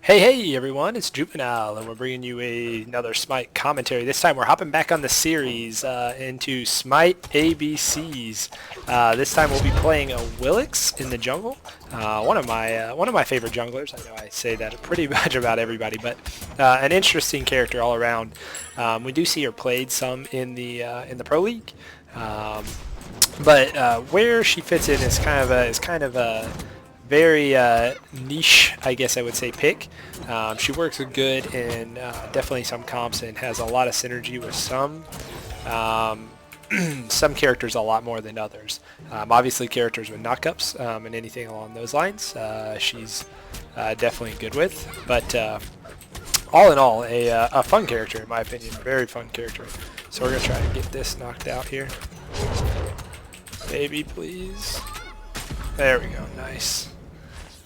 Hey everyone, it's Juvenile and we're bringing you another Smite commentary. This time we're hopping back on the series into Smite ABCs. This time we'll be playing Awilix in the jungle. One of my favorite junglers. I know I say that pretty much about everybody, but an interesting character all around. We do see her played some in the Pro League, but where she fits in is kind of a very niche, I guess I would say, pick. She works good in definitely some comps and has a lot of synergy with some characters a lot more than others. Obviously characters with knockups and anything along those lines she's definitely good with, but all in all a fun character in my opinion, very fun character. So we're going to try to get this knocked out here. Baby, please. There we go, nice.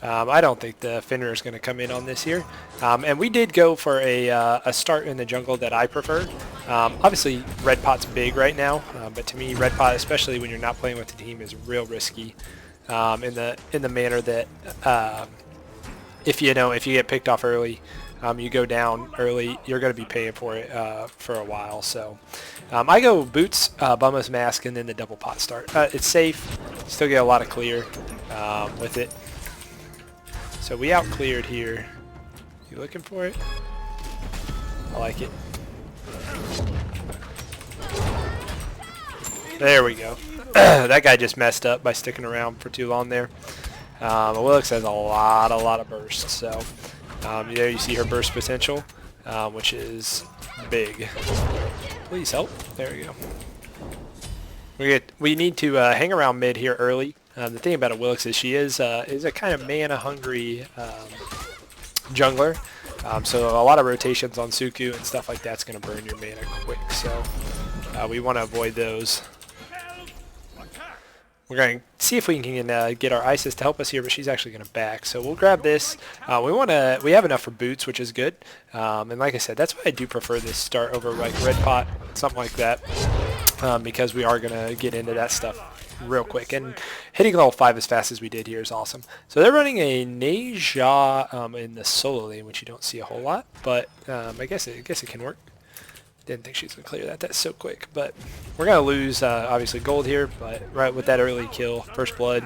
I don't think the Fenrir is going to come in on this here. And we did go for a start in the jungle that I prefer. Obviously, red pot's big right now, but to me, red pot, especially when you're not playing with the team, is real risky. In the manner that if you get picked off early, you go down early, you're going to be paying for it for a while. So I go boots, Bumma's mask, and then the double pot start. It's safe, still get a lot of clear with it. So we out cleared here. You looking for it? I like it. There we go. That guy just messed up by sticking around for too long there. Awilix has a lot of bursts, so there you see her burst potential, which is big. Please help. There we go. We need to hang around mid here early. The thing about Awilix is she is a kind of mana-hungry jungler, so a lot of rotations on Suku and stuff like that's going to burn your mana quick, so we want to avoid those. We're going to see if we can get our Isis to help us here, but she's actually going to back, so we'll grab this. We have enough for boots, which is good, and like I said, that's why I do prefer this start over like red pot, something like that, because we are going to get into that stuff real quick, and hitting level 5 as fast as we did here is awesome. So they're running a Neja in the solo lane, which you don't see a whole lot, but I guess it can work. Didn't think she's gonna clear that so quick, but we're gonna lose obviously gold here, but right with that early kill, first blood,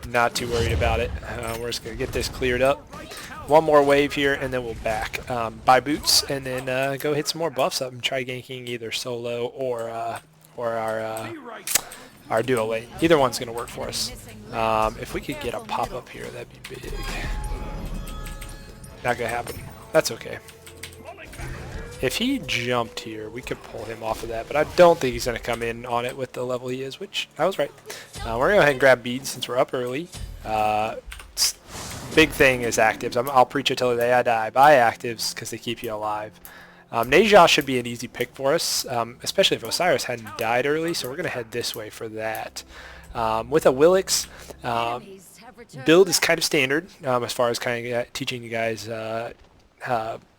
not too worried about it. We're just gonna get this cleared up. One more wave here, and then we'll back, buy boots, and then go hit some more buffs up and try ganking either solo or our duo lane. Either one's going to work for us. If we could get a pop-up here, that'd be big. Not going to happen. That's okay. If he jumped here, we could pull him off of that, but I don't think he's going to come in on it with the level he is, which I was right. We're going to go ahead and grab beads since we're up early. Big thing is actives. I'll preach it till the day I die. Buy actives because they keep you alive. Neja should be an easy pick for us, especially if Osiris hadn't died early, so we're going to head this way for that. With Awilix, build is kind of standard as far as kind of teaching you guys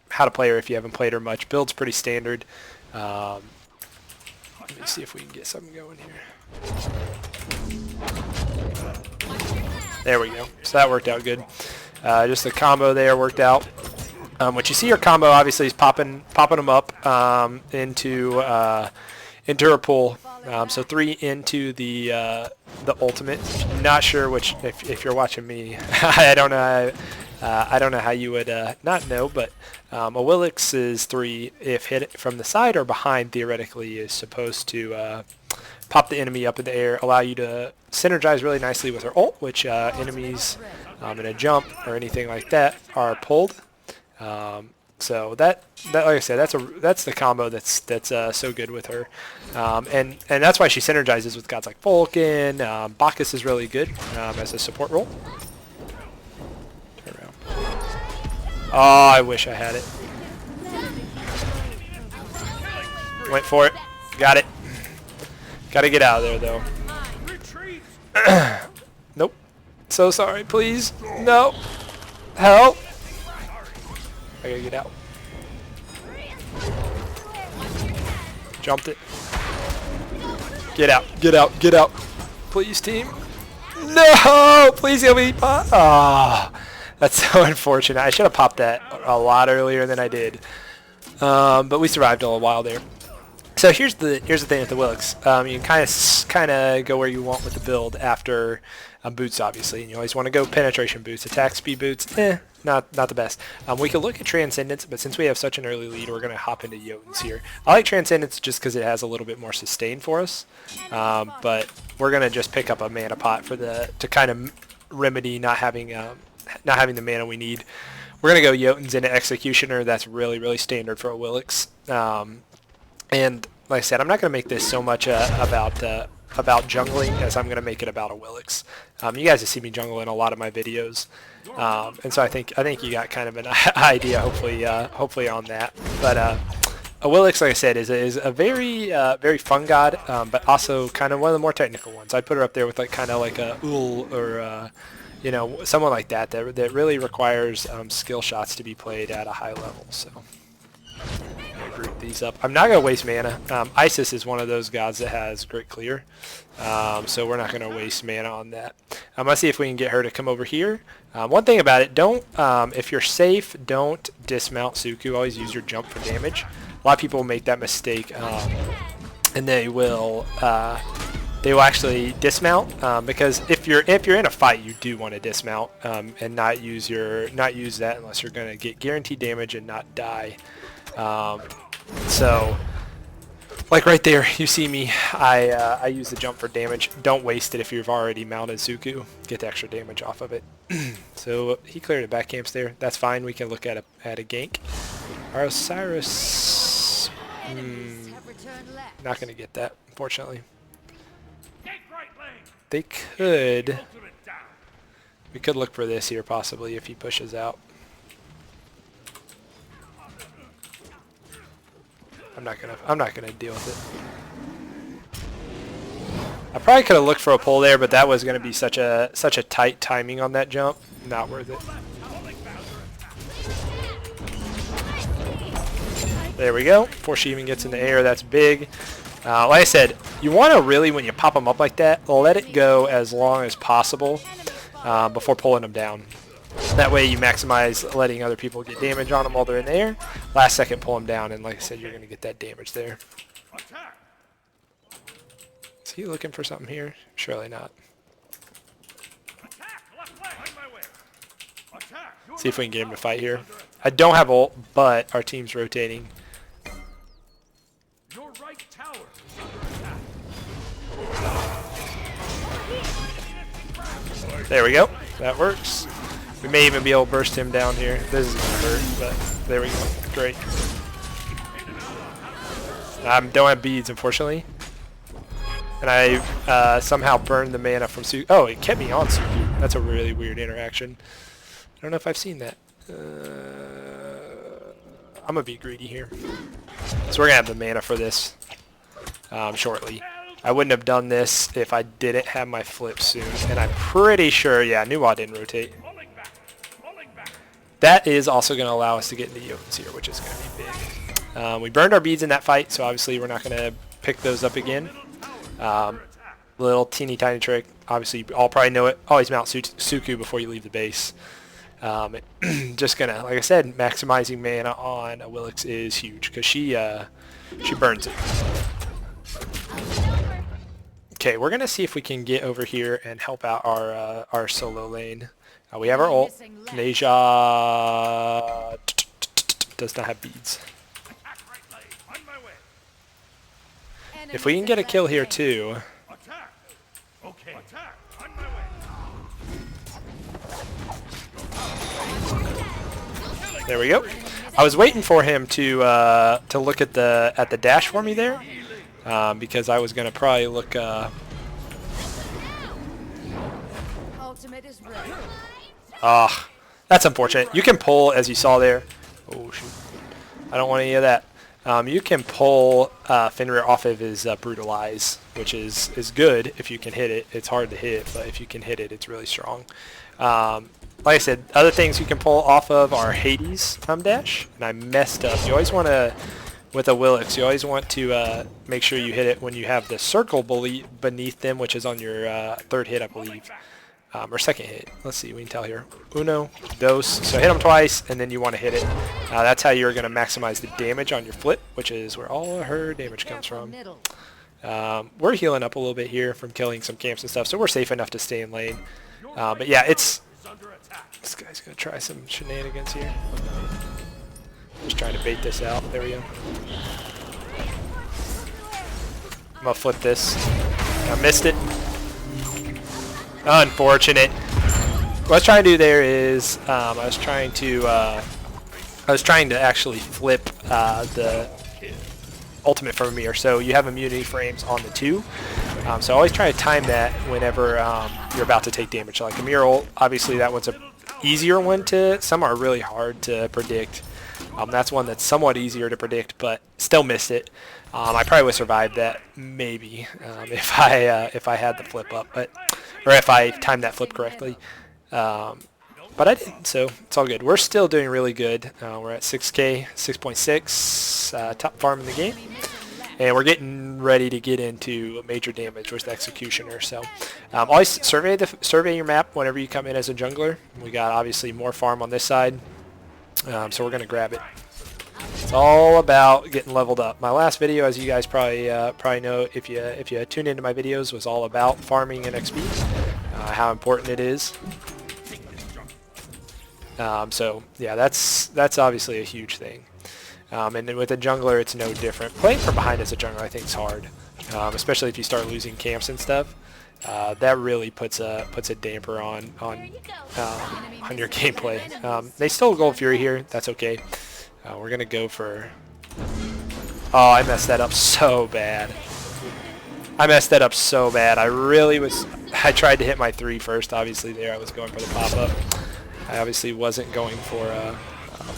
how to play her if you haven't played her much. Build's pretty standard. Let me see if we can get something going here. There we go. So that worked out good. Just the combo there worked out. What you see her combo obviously is popping them up into her pull. So 3 into the ultimate. Not sure which. If you're watching me, I don't know how you would not know, but Awilix's 3, if hit from the side or behind, theoretically is supposed to pop the enemy up in the air, allow you to synergize really nicely with her ult, which enemies in a jump or anything like that are pulled. So that like I said, that's the combo that's so good with her, and that's why she synergizes with gods like Vulcan. Bacchus is really good as a support role. Turn around. Oh, I wish I had it. Went for it. Got it. Got to get out of there though. Nope. So sorry. Please. No. Help. I gotta get out. Jumped it. Get out, get out, get out. Please, team. No! Please help me. Ah. That's so unfortunate. I should have popped that a lot earlier than I did. But we survived a while there. So here's the thing with the Awilix. You can kind of go where you want with the build after boots, obviously, and you always want to go penetration boots. Attack speed boots, not the best. We could look at Transcendence, but since we have such an early lead, we're going to hop into Jotuns here. I like Transcendence just because it has a little bit more sustain for us, but we're going to just pick up a mana pot to kind of remedy not having the mana we need. We're going to go Jotuns into Executioner. That's really standard for Awilix. And like I said, I'm not going to make this so much about jungling as I'm going to make it about Awilix. You guys have seen me jungle in a lot of my videos, and so I think you got kind of an idea, hopefully on that. But Awilix, like I said, is a very fun god, but also kind of one of the more technical ones. I'd put her up there with kind of like a Ul or someone like that really requires skill shots to be played at a high level. So. Group these up. I'm not going to waste mana. Isis is one of those gods that has great clear, so we're not going to waste mana on that. Let's see if we can get her to come over here. One thing about it, if you're safe, don't dismount Suku. Always use your jump for damage. A lot of people make that mistake, and they will actually dismount because if you're in a fight, you do want to dismount and not use that unless you're going to get guaranteed damage and not die. So, like right there, you see me, I use the jump for damage. Don't waste it if you've already mounted Suku. Get the extra damage off of it. So, he cleared the back camps there. That's fine. We can look at a gank. Our Osiris... not going to get that, unfortunately. They could... We could look for this here, possibly, if he pushes out. I'm not gonna deal with it. I probably could have looked for a pull there, but that was gonna be such a tight timing on that jump. Not worth it. There we go. Before she even gets in the air, that's big. Like I said, you want to really, when you pop them up like that, let it go as long as possible before pulling them down. That way you maximize letting other people get damage on them while they're in the air. Last second pull them down, and like I said, you're going to get that damage there. Is he looking for something here? Surely not. See if we can get him to fight here. I don't have ult, but our team's rotating. There we go. That works. We may even be able to burst him down here. This is going to hurt, but there we go. Great. I don't have beads, unfortunately. And I somehow burned the mana from Suku. Oh, it kept me on Suku. That's a really weird interaction. I don't know if I've seen that. I'm going to be greedy here. So we're going to have the mana for this shortly. I wouldn't have done this if I didn't have my flip soon. And I'm pretty sure, yeah, Nuwa didn't rotate. That is also going to allow us to get into Jotuns here, which is going to be big. We burned our beads in that fight, so obviously we're not going to pick those up again. Little teeny tiny trick. Obviously, you all probably know it. Always mount Suku before you leave the base. Just going to, like I said, maximizing mana on Awilix is huge because she burns it. Okay, we're going to see if we can get over here and help out our solo lane. We have our ult. Neja does not have beads. If we can get a kill here too. There we go. I was waiting for him to look at the dash for me there, because I was gonna probably look. That's unfortunate. You can pull, as you saw there. Oh shoot! I don't want any of that. You can pull Fenrir off of his Brutalize, which is good if you can hit it. It's hard to hit, but if you can hit it, it's really strong. Like I said, other things you can pull off of are Hades dash, and I messed up. You always want to, with Awilix, you always want to make sure you hit it when you have the circle beneath them, which is on your third hit, I believe. or second hit. Let's see, we can tell here. Uno, dos. So hit them twice, and then you want to hit it. That's how you're going to maximize the damage on your flip, which is where all her damage comes from. We're healing up a little bit here from killing some camps and stuff, so we're safe enough to stay in lane. But yeah, this guy's going to try some shenanigans here. Just trying to bait this out. There we go. I'm going to flip this. I missed it. Unfortunate. What I was trying to do there is I was trying to actually flip the ultimate from Amir. So you have immunity frames on the 2. So always try to time that whenever you're about to take damage. So like Amir ult, obviously that one's a easier one to. Some are really hard to predict. That's one that's somewhat easier to predict, but still missed it. I probably would survive that maybe if I had the flip up, or if I timed that flip correctly. But I didn't, so it's all good. We're still doing really good. We're at 6K, 6.6, top farm in the game. And we're getting ready to get into major damage with the Executioner. So always survey your map whenever you come in as a jungler. We got obviously more farm on this side, so we're going to grab it. It's all about getting leveled up. My last video, as you guys probably know, if you tune into my videos, was all about farming and XP, how important it is. So yeah, that's obviously a huge thing. And then with a jungler, it's no different. Playing from behind as a jungler, I think, is hard, especially if you start losing camps and stuff. That really puts a damper on your gameplay. They stole Gold Fury here. That's okay. We're gonna go for. Oh, I messed that up so bad. I tried to hit my 3 first. Obviously, there I was going for the pop up. I obviously wasn't going for.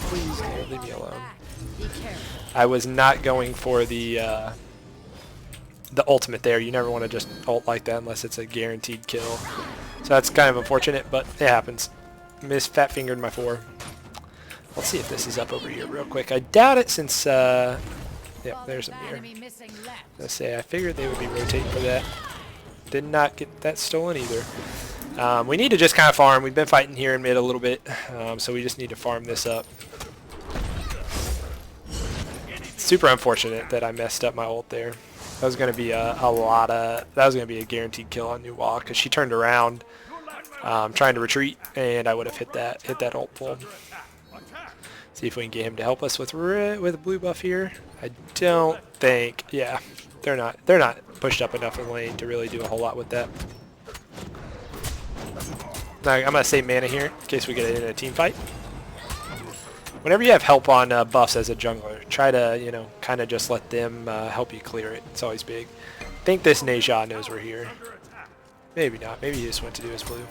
Please leave me alone. I was not going for the ultimate there. You never want to just ult like that unless it's a guaranteed kill. So that's kind of unfortunate, but it happens. Fat fingered my 4. Let's see if this is up over here real quick. I doubt it since, yeah, there's Amir. Let's say I figured they would be rotating for that. Did not get that stolen either. We need to just kind of farm. We've been fighting here in mid a little bit, so we just need to farm this up. Super unfortunate that I messed up my ult there. That was going to be that was going to be a guaranteed kill on New Wall because she turned around trying to retreat, and I would have hit that ult pull. See if we can get him to help us with blue buff here. I don't think. Yeah, they're not pushed up enough in lane to really do a whole lot with that. Now, I'm gonna save mana here in case we get in a team fight. Whenever you have help on buffs as a jungler, try to kind of just let them help you clear it. It's always big. I think this Neja knows we're here. Maybe not. Maybe he just went to do his blue.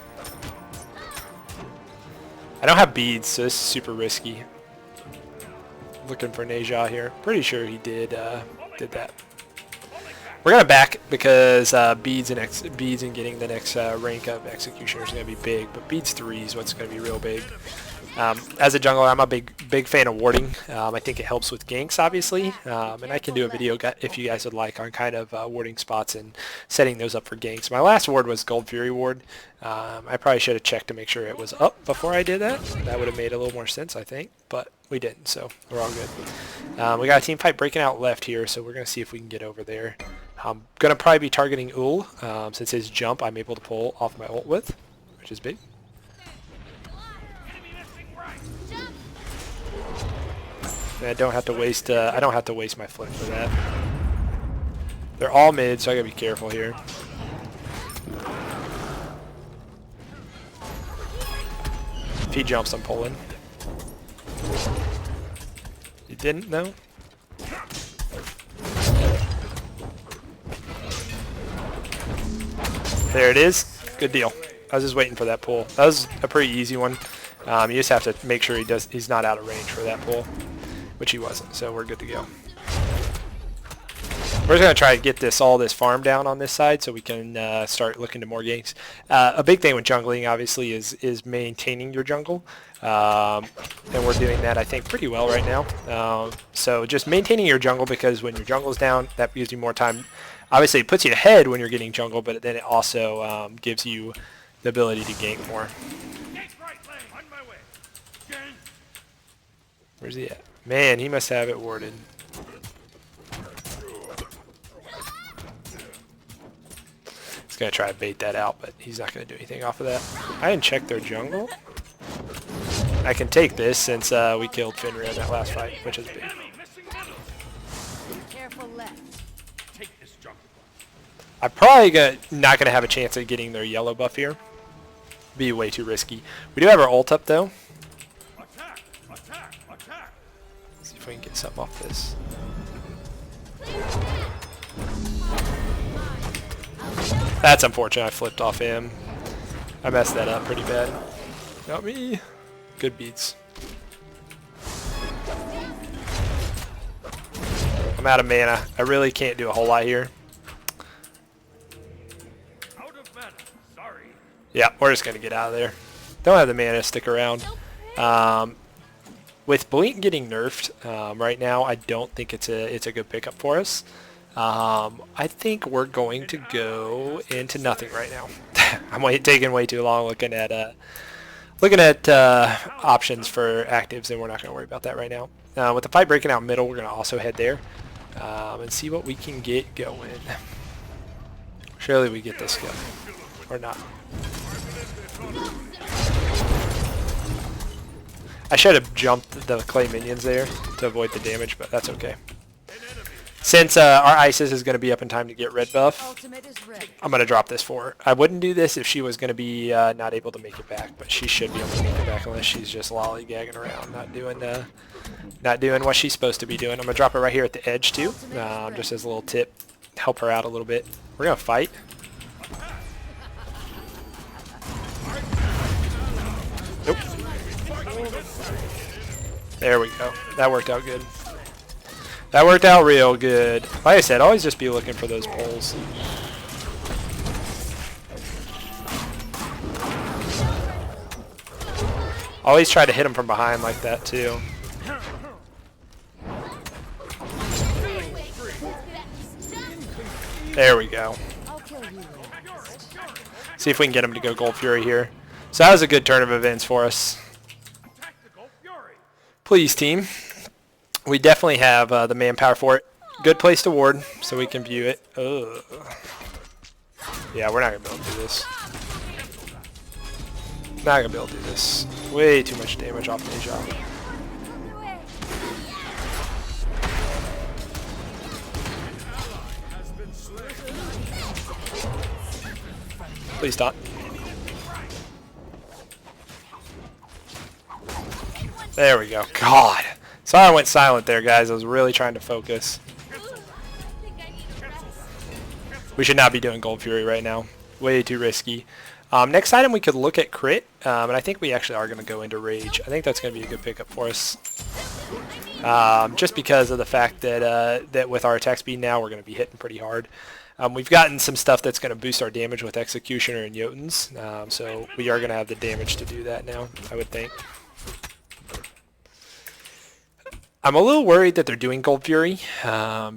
I don't have beads, so this is super risky. Looking for Neja here. Pretty sure he did that. We're gonna back because beads and getting the next rank of Executioner is gonna be big, but beads 3 is what's gonna be real big. As a jungler, I'm a big fan of warding. I think it helps with ganks, obviously, and I can do a video if you guys would like on kind of warding spots and setting those up for ganks. My last ward was Gold Fury ward. I probably should have checked to make sure it was up before I did that. That would have made a little more sense, I think, but we didn't, so we're all good. We got a team fight breaking out left here, so we're going to see if we can get over there. I'm going to probably be targeting Ul, since his jump I'm able to pull off my ult with, which is big. I don't have to waste my flip for that. They're all mid, so I gotta be careful here. If he jumps, I'm pulling. You didn't know? There it is. Good deal. I was just waiting for that pull. That was a pretty easy one. You just have to make sure he's not out of range for that pull, which he wasn't, so we're good to go. We're just going to try to get all this farm down on this side so we can start looking to more ganks. A big thing with jungling, obviously, is maintaining your jungle. And we're doing that, I think, pretty well right now. So just maintaining your jungle, because when your jungle's down, that gives you more time. Obviously, it puts you ahead when you're getting jungle, but then it also gives you the ability to gank more. Where's he at? Man, he must have it warded. He's going to try to bait that out, but he's not going to do anything off of that. I didn't check their jungle. I can take this since we killed Fenrir in that last fight, which is big. I'm probably not going to have a chance at getting their yellow buff here. Be way too risky. We do have our ult up, though. See if we can get something off this. That's unfortunate. I flipped off him. I messed that up pretty bad. Not me. Good beats. I'm out of mana. I really can't do a whole lot here. Yeah, we're just going to get out of there. Don't have the mana to stick around. With Blink getting nerfed right now, I don't think it's a good pickup for us. I think we're going to go into nothing right now. I'm taking way too long looking at options for actives, and we're not going to worry about that right now. With the fight breaking out middle, we're going to also head there and see what we can get going. Surely we get this going. Or not. I should have jumped the clay minions there to avoid the damage, but that's okay. Since our Isis is going to be up in time to get red buff, I'm going to drop this for her. I wouldn't do this if she was going to be not able to make it back, but she should be able to make it back unless she's just lollygagging around, not doing what she's supposed to be doing. I'm going to drop her right here at the edge too, just as a little tip, help her out a little bit. We're going to fight. Nope. There we go. That worked out good. That worked out real good. Like I said, always just be looking for those poles. Always try to hit them from behind like that too. There we go. See if we can get him to go Gold Fury here. So that was a good turn of events for us. Please, team. We definitely have the manpower for it. Good place to ward, so we can view it. Ugh. Yeah, we're not going to be able to do this. Not going to be able to do this. Way too much damage off Deja. Please stop. There we go. God. Sorry I went silent there, guys. I was really trying to focus. We should not be doing Gold Fury right now. Way too risky. Next item we could look at crit, and I think we actually are going to go into Rage. I think that's going to be a good pickup for us. Just because of the fact that that with our attack speed now, we're going to be hitting pretty hard. We've gotten some stuff that's going to boost our damage with Executioner and Jotuns, so we are going to have the damage to do that now, I would think. I'm a little worried that they're doing Gold Fury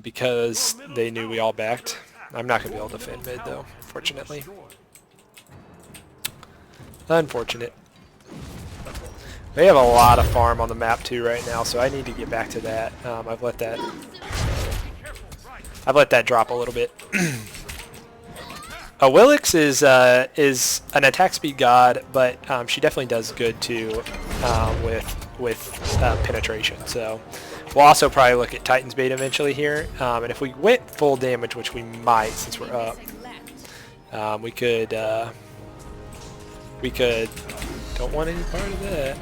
because they knew we all backed. I'm not going to be able to defend mid though, unfortunately. Unfortunate. They have a lot of farm on the map too right now, so I need to get back to that. I've let that drop a little bit. Awilix is an attack speed god, but she definitely does good too with penetration. So we'll also probably look at Titan's Bait eventually here. And if we went full damage, which we might since we're up, we could don't want any part of that.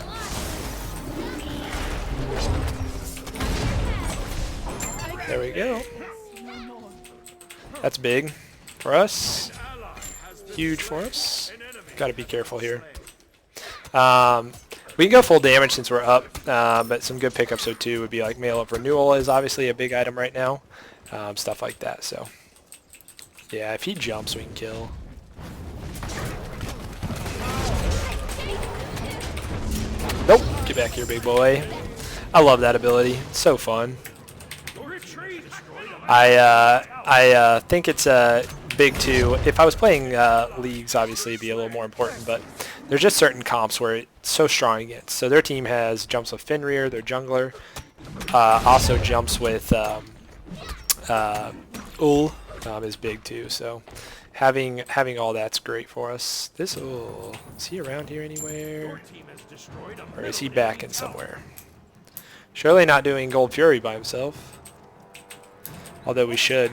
There we go. That's big for us. Huge for us. Got to be careful here. We can go full damage since we're up, but some good pickups so too would be like Mail of Renewal is obviously a big item right now. Stuff like that. So yeah, if he jumps, we can kill. Nope. Get back here, big boy. I love that ability. It's so fun. I think it's big too. If I was playing leagues, obviously it'd be a little more important, but there's just certain comps where it's so strong against. So their team has jumps with Fenrir, their jungler, also jumps with Ul is big too. So having all that's great for us. This Ul, is he around here anywhere? Or is he back in somewhere? Surely not doing Gold Fury by himself. Although we should.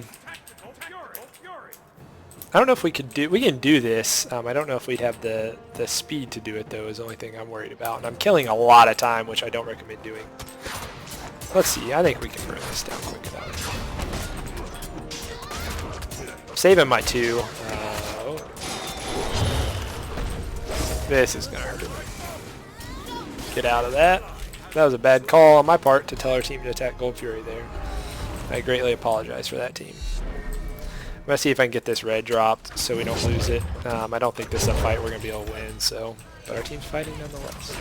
I don't know if we can do this. I don't know if we'd have the speed to do it though, is the only thing I'm worried about. And I'm killing a lot of time, which I don't recommend doing. Let's see, I think we can burn this down quick enough. Saving my 2. This is gonna hurt him. Get out of that. That was a bad call on my part to tell our team to attack Gold Fury there. I greatly apologize for that team. I'm going to see if I can get this red dropped so we don't lose it. I don't think this is a fight we're going to be able to win, so, but our team's fighting nonetheless.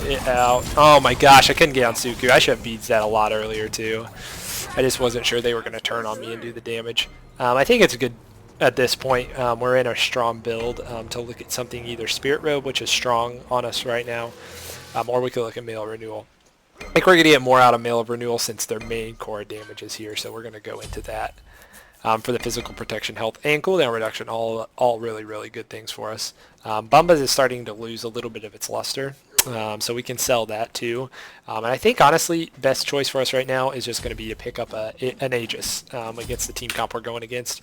Get out. Oh my gosh, I couldn't get on Suku. I should have beads that a lot earlier too. I just wasn't sure they were going to turn on me and do the damage. I think it's good at this point. We're in a strong build to look at something, either Spirit Robe, which is strong on us right now, or we could look at Mail Renewal. I think we're going to get more out of Mail of Renewal since their main core damage is here, so we're going to go into that for the physical protection, health, and cooldown reduction, all really, really good things for us. Bumba's is starting to lose a little bit of its luster, so we can sell that too. And I think, honestly, best choice for us right now is just going to be to pick up an Aegis against the team comp we're going against.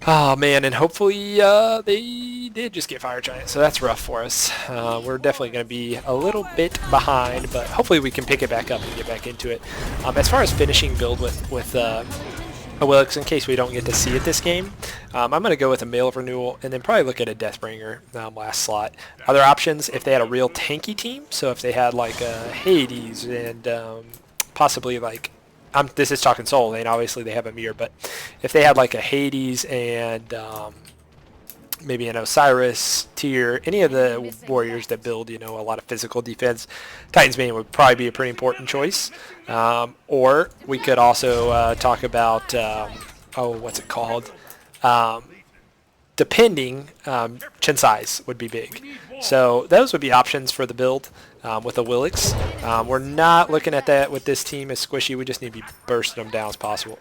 Oh man, and hopefully they did just get Fire Giant, so that's rough for us. We're definitely going to be a little bit behind, but hopefully we can pick it back up and get back into it. As far as finishing build with Awilix, in case we don't get to see it this game, I'm going to go with a Mail of Renewal and then probably look at a Deathbringer last slot. Other options, if they had a real tanky team, so if they had like Hades and possibly like, this is talking Soul Lane, obviously they have a mirror, but if they had like a Hades and maybe an Osiris tier, any of the warriors that build, a lot of physical defense, Titan's Bane would probably be a pretty important choice. Or we could also talk about, what's it called? Depending, Chinsai's would be big. So those would be options for the build with Awilix. We're not looking at that with this team as squishy. We just need to be bursting them down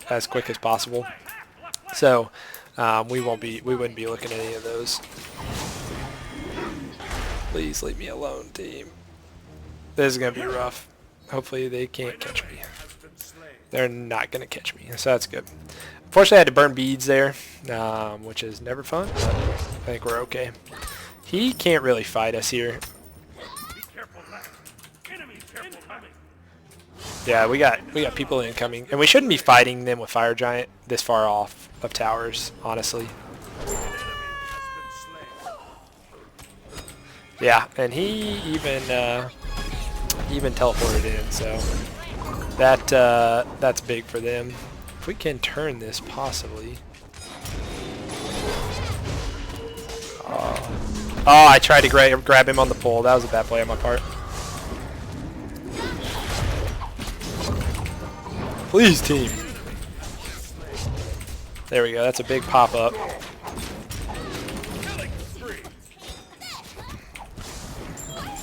as quick as possible. So we wouldn't be looking at any of those. Please leave me alone, team. This is gonna be rough. Hopefully they can't catch me. They're not gonna catch me, so that's good. Unfortunately, I had to burn beads there, which is never fun, but I think we're okay. He can't really fight us here. Yeah, we got people incoming, and we shouldn't be fighting them with Fire Giant this far off of towers, honestly. Yeah, and he even teleported in, so that's big for them. If we can turn this, possibly. Oh, I tried to grab him on the pole. That was a bad play on my part. Please, team. There we go. That's a big pop-up.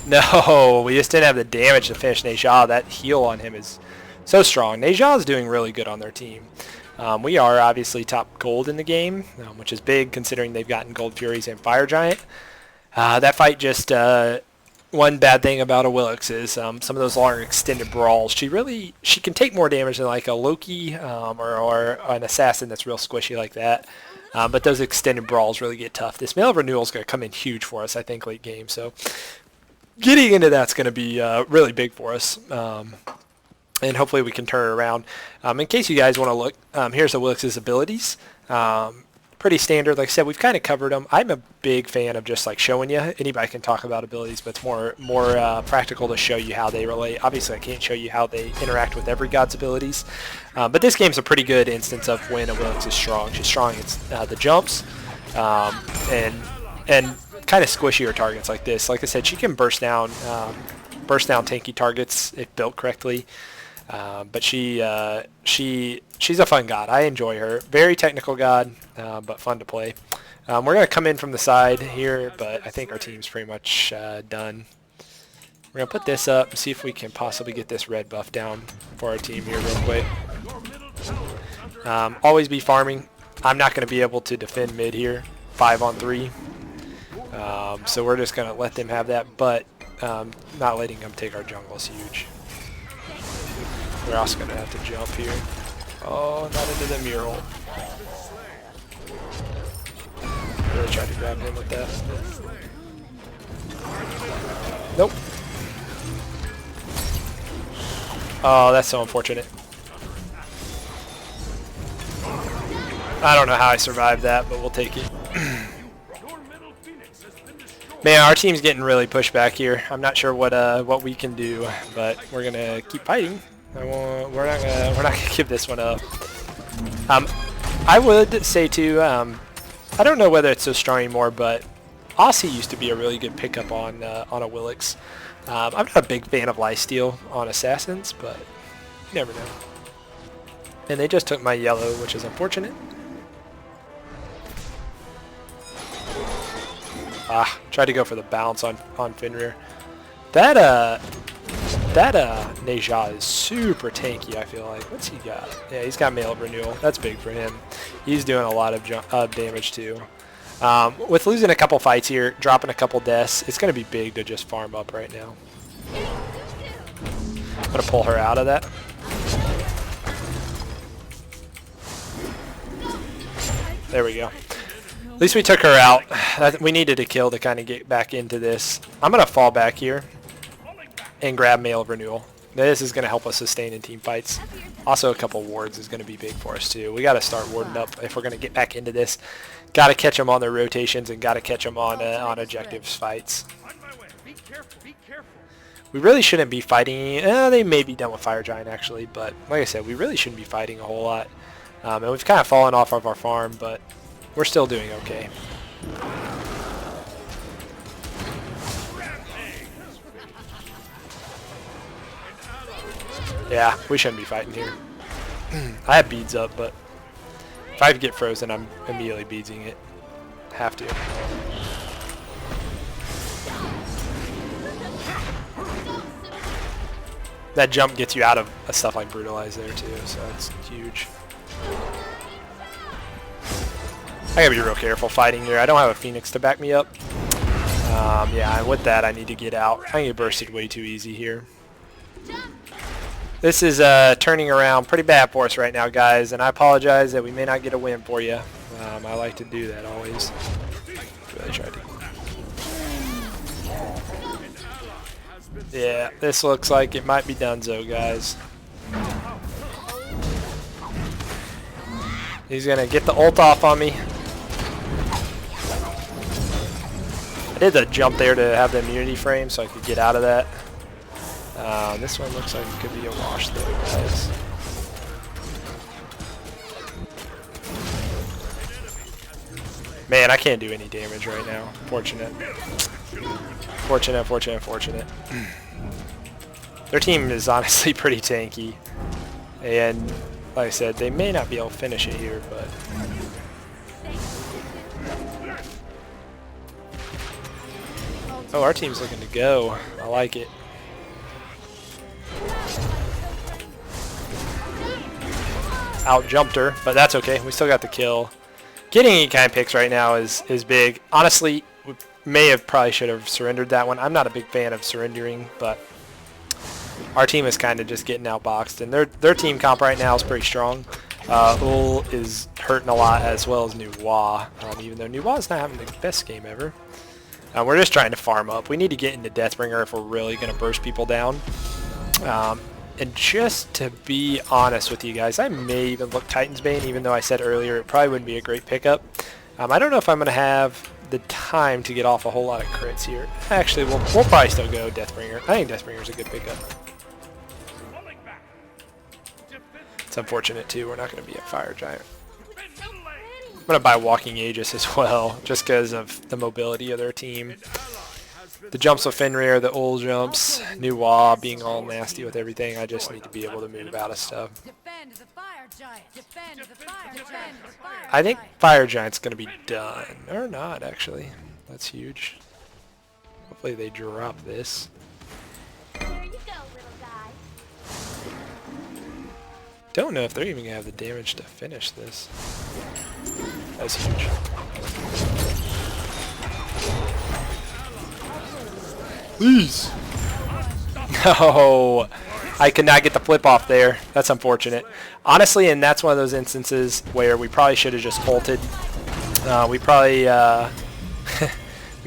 No, we just didn't have the damage to finish Neja. That heal on him is so strong. Neja is doing really good on their team. We are obviously top gold in the game, which is big considering they've gotten Gold Furies and Fire Giant. That fight just... one bad thing about Awilix is some of those longer extended brawls. She can take more damage than like a Loki or an assassin that's real squishy like that. But those extended brawls really get tough. This Mail of Renewal is going to come in huge for us, I think, late game. So getting into that's going to be really big for us. And hopefully we can turn it around. In case you guys want to look, here's Awilix's abilities. Pretty standard. Like I said, we've kind of covered them. I'm a big fan of just like showing you. Anybody can talk about abilities, but it's more practical to show you how they relate. Obviously, I can't show you how they interact with every god's abilities, but this game's a pretty good instance of when Awilix is strong. She's strong. It's the jumps and kind of squishier targets like this. Like I said, she can burst down tanky targets if built correctly. But she's a fun god. I enjoy her. Very technical god, but fun to play. We're going to come in from the side here, but I think our team's pretty much done. We're going to put this up and see if we can possibly get this red buff down for our team here real quick. Always be farming. I'm not going to be able to defend mid here, 5-on-3. So we're just going to let them have that, but not letting them take our jungle is huge. We're also going to have to jump here. Oh, not into the mural. Really tried to grab him with that. Nope. Oh, that's so unfortunate. I don't know how I survived that, but we'll take it. Man, our team's getting really pushed back here. I'm not sure what we can do, but we're gonna keep fighting. We're not gonna give this one up. I would say too. I don't know whether it's so strong anymore, but Aussie used to be a really good pickup on Awilix. I'm not a big fan of lifesteal on assassins, but you never know. And they just took my yellow, which is unfortunate. Tried to go for the bounce on Fenrir. That Neja is super tanky, I feel like. What's he got? Yeah, he's got Mail Renewal. That's big for him. He's doing a lot of damage too. With losing a couple fights here, dropping a couple deaths, it's going to be big to just farm up right now. I'm going to pull her out of that. There we go. At least we took her out. We needed a kill to kind of get back into this. I'm going to fall back here and grab Mail Renewal. This is going to help us sustain in team fights. Also, a couple wards is going to be big for us too. We got to start warding up if we're going to get back into this. Got to catch them on their rotations and got to catch them on objectives fights. We really shouldn't be fighting. They may be done with Fire Giant actually, but like I said, we really shouldn't be fighting a whole lot. And we've kind of fallen off of our farm, but we're still doing okay. Yeah, we shouldn't be fighting here. I have beads up, but if I get frozen, I'm immediately beadsing it. Have to. That jump gets you out of stuff like Brutalize there too, so it's huge. I gotta be real careful fighting here. I don't have a Phoenix to back me up. Yeah, and with that, I need to get out. I get bursted way too easy here. This is turning around pretty bad for us right now, guys, and I apologize that we may not get a win for you. I like to do that always. Really tried to. Yeah, this looks like it might be donezo, guys. He's gonna get the ult off on me. I did the jump there to have the immunity frame so I could get out of that. This one looks like it could be a wash though, guys. Man, I can't do any damage right now. Fortunate. Fortunate. Their team is honestly pretty tanky. And like I said, they may not be able to finish it here, but... Oh, our team's looking to go. I like it. Out jumped her, but that's okay. We still got the kill. Getting any kind of picks right now is big. Honestly, we probably should have surrendered that one. I'm not a big fan of surrendering, but our team is kind of just getting outboxed, and their team comp right now is pretty strong. Ul is hurting a lot, as well as Nuwa, even though Nuwa is not having the best game ever. We're just trying to farm up. We need to get into Deathbringer if we're really going to burst people down. And just to be honest with you guys, I may even look Titan's Bane, even though I said earlier it probably wouldn't be a great pickup. I don't know if I'm going to have the time to get off a whole lot of crits here. Actually, we'll probably still go Deathbringer. I think Deathbringer's a good pickup. It's unfortunate too, we're not going to be a Fire Giant. I'm going to buy Walking Aegis as well, just because of the mobility of their team. The jumps with Fenrir, the old jumps, new wall, being all nasty with everything. I just need to be able to move out of stuff. I think Fire Giant's going to be done. Or not, actually. That's huge. Hopefully they drop this. There you go, little guy. Don't know if they're even going to have the damage to finish this. That's huge. Please! No! I could not get the flip off there. That's unfortunate. Honestly, and that's one of those instances where we probably should have just ulted. We probably should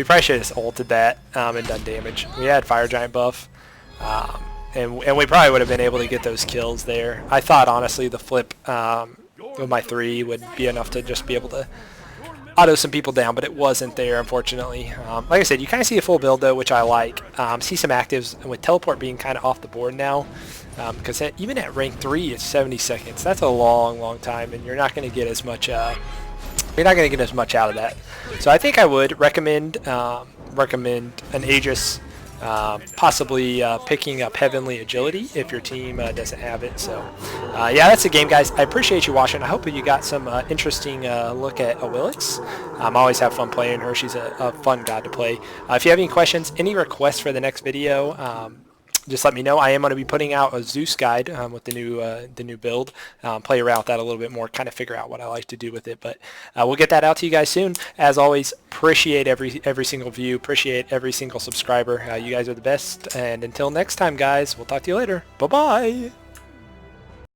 have just ulted that and done damage. We had Fire Giant buff. And we probably would have been able to get those kills there. I thought, honestly, the flip with my 3 would be enough to just be able to auto some people down, but it wasn't there, unfortunately. Like I said, you kind of see a full build, though, which I like. See some actives, and with teleport being kind of off the board now, because even at rank 3, it's 70 seconds. That's a long, long time, and you're not going to get as much. You're not going to get as much out of that. So I think I would recommend an Aegis. Possibly picking up Heavenly Agility if your team doesn't have it. So yeah, that's the game, guys. I appreciate you watching. I hope you got some interesting look at Awilix. I always have fun playing her. She's a fun god to play. If you have any questions, any requests for the next video, just let me know. I am going to be putting out a Zeus guide with the new build. Play around with that a little bit more, kind of figure out what I like to do with it. But we'll get that out to you guys soon. As always, appreciate every single view. Appreciate every single subscriber. You guys are the best. And until next time, guys, we'll talk to you later. Bye-bye.